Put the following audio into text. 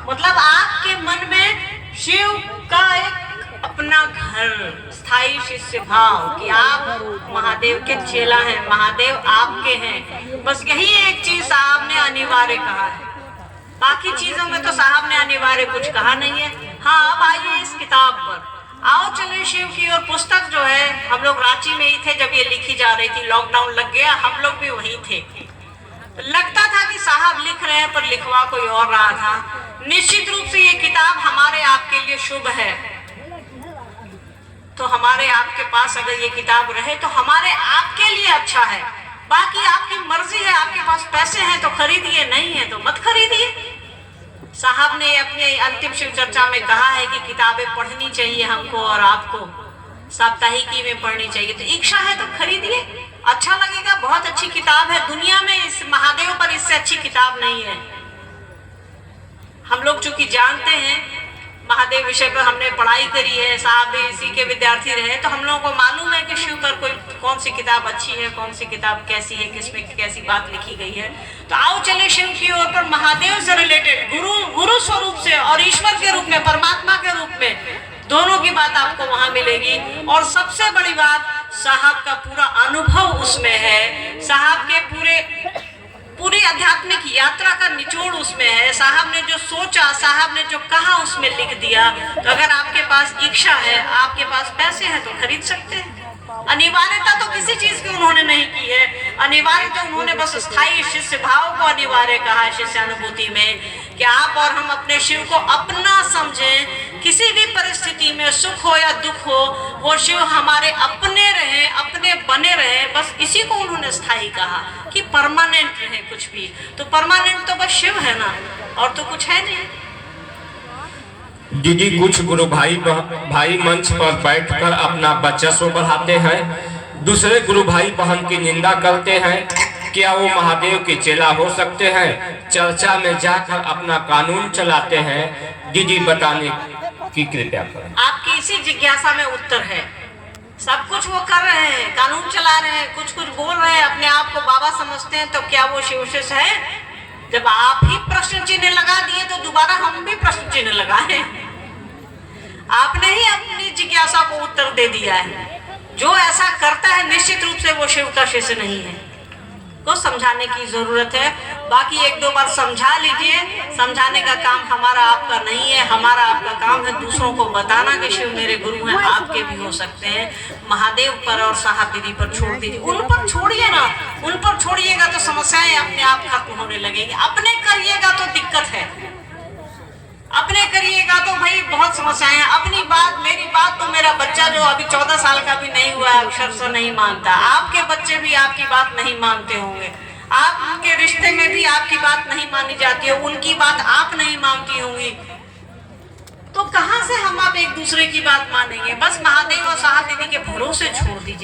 मतलब आपके मन में शिव का एक अपना घर, स्थायी शिष्य भाव कि आप महादेव के चेला हैं, महादेव आपके हैं। बस यही एक चीज साहब ने अनिवार्य कहा है, बाकी चीजों में तो साहब ने अनिवार्य कुछ कहा नहीं है। हाँ, अब आइए इस किताब पर, आओ चले शिव की। और पुस्तक जो है, हम लोग रांची में ही थे जब ये लिखी जा रही थी, लॉकडाउन लग गया, हम लोग भी वहीं थे। लगता था कि साहब लिख रहे हैं, पर लिखवा कोई और रहा था। निश्चित रूप से ये किताब हमारे आपके लिए शुभ है, तो हमारे आपके पास अगर ये किताब रहे तो हमारे आपके लिए अच्छा है। बाकी आपकी मर्जी है, आपके पास पैसे हैं तो खरीदिए, नहीं है तो मत खरीदिए। साहब ने अपने अंतिम शिव चर्चा में कहा है कि किताबें पढ़नी चाहिए हमको और आपको, साप्ताहिकी में पढ़नी चाहिए। तो इच्छा है तो खरीदिए, अच्छा लगेगा, बहुत अच्छी किताब है। दुनिया में इस महादेव पर इससे अच्छी किताब नहीं है। हम लोग चूंकि जानते हैं, महादेव विषय पर हमने पढ़ाई करी है, साहब भी इसी के विद्यार्थी रहे, तो हम लोगों को मालूम है कि शिव पर कौन सी किताब अच्छी है, कौन सी किताब कैसी है, किसमें कैसी बात लिखी गई है। तो आओ चले शिव की ओर पर। महादेव से रिलेटेड गुरु स्वरूप से और ईश्वर के रूप में, परमात्मा के रूप में, दोनों की बात आपको वहां मिलेगी। और सबसे बड़ी बात, साहब का पूरा अनुभव उसमें है, साहब के पूरी आध्यात्मिक यात्रा का निचोड़ उसमें है। साहब ने जो सोचा, साहब ने जो कहा, उसमें लिख दिया। तो अगर आपके पास इच्छा है, आपके पास पैसे हैं, तो खरीद सकते हैं। अनिवार्यता तो किसी चीज की उन्होंने नहीं की है, अनिवार्य तो उन्होंने बस स्थायी शिष्य भाव को अनिवार्य कहा है शिष्यानुभूति में, कि आप और हम अपने शिव को अपना समझें। किसी भी परिस्थिति में, सुख हो या दुख हो, वो शिव हमारे अपने रहे, अपने बने रहे। बस इसी को उन्होंने स्थायी कहा कि परमानेंट रहे कुछ भी। तो परमानेंट तो बस शिव है ना, और तो कुछ है नहीं। जी, कुछ गुरु भाई मंच पर बैठकर अपना वर्चस्व बढ़ाते हैं, दूसरे गुरु भाई बहन की निंदा करते हैं। क्या वो महादेव के चेला हो सकते हैं? चर्चा में जाकर अपना कानून चलाते हैं। जी बताने की कृपया करें। आपकी इसी जिज्ञासा में उत्तर है। सब कुछ वो कर रहे हैं, कानून चला रहे हैं, कुछ बोल रहे हैं, अपने आप को बाबा समझते हैं, तो क्या वो शिव शिष्य है? जब आप ही प्रश्न चिन्ह लगा दिए तो दोबारा हम भी प्रश्न चिन्ह लगाए। आपने ही अपनी जिज्ञासा को उत्तर दे दिया है। जो ऐसा करता है निश्चित रूप से वो शिव का शिष्य नहीं है, को समझाने की जरूरत है। बाकी एक दो बार समझा लीजिए, समझाने का काम हमारा आपका नहीं है। हमारा आपका काम है दूसरों को बताना कि शिव मेरे गुरु हैं, आपके भी हो सकते हैं। महादेव पर और साहब दीदी पर छोड़ दीजिए, उन पर छोड़िए ना। उन पर छोड़िएगा तो समस्याएं अपने आप खत्म होने लगेगी। अपने करिएगा तो दिक्कत है, अपने करिएगा तो भाई बहुत समस्याएं हैं। अपनी बात, मेरी बात तो मेरा बच्चा जो अभी 14 साल का भी नहीं हुआ है, अक्षर से नहीं मानता। आपके बच्चे भी आपकी बात नहीं मानते होंगे, आपके रिश्ते में भी आपकी बात नहीं मानी जाती है, उनकी बात आप नहीं मानती होंगी। तो कहां से हम आप एक दूसरे की बात मानेंगे? बस महादेव और साहब दीदी के भरोसे छोड़ दीजिए।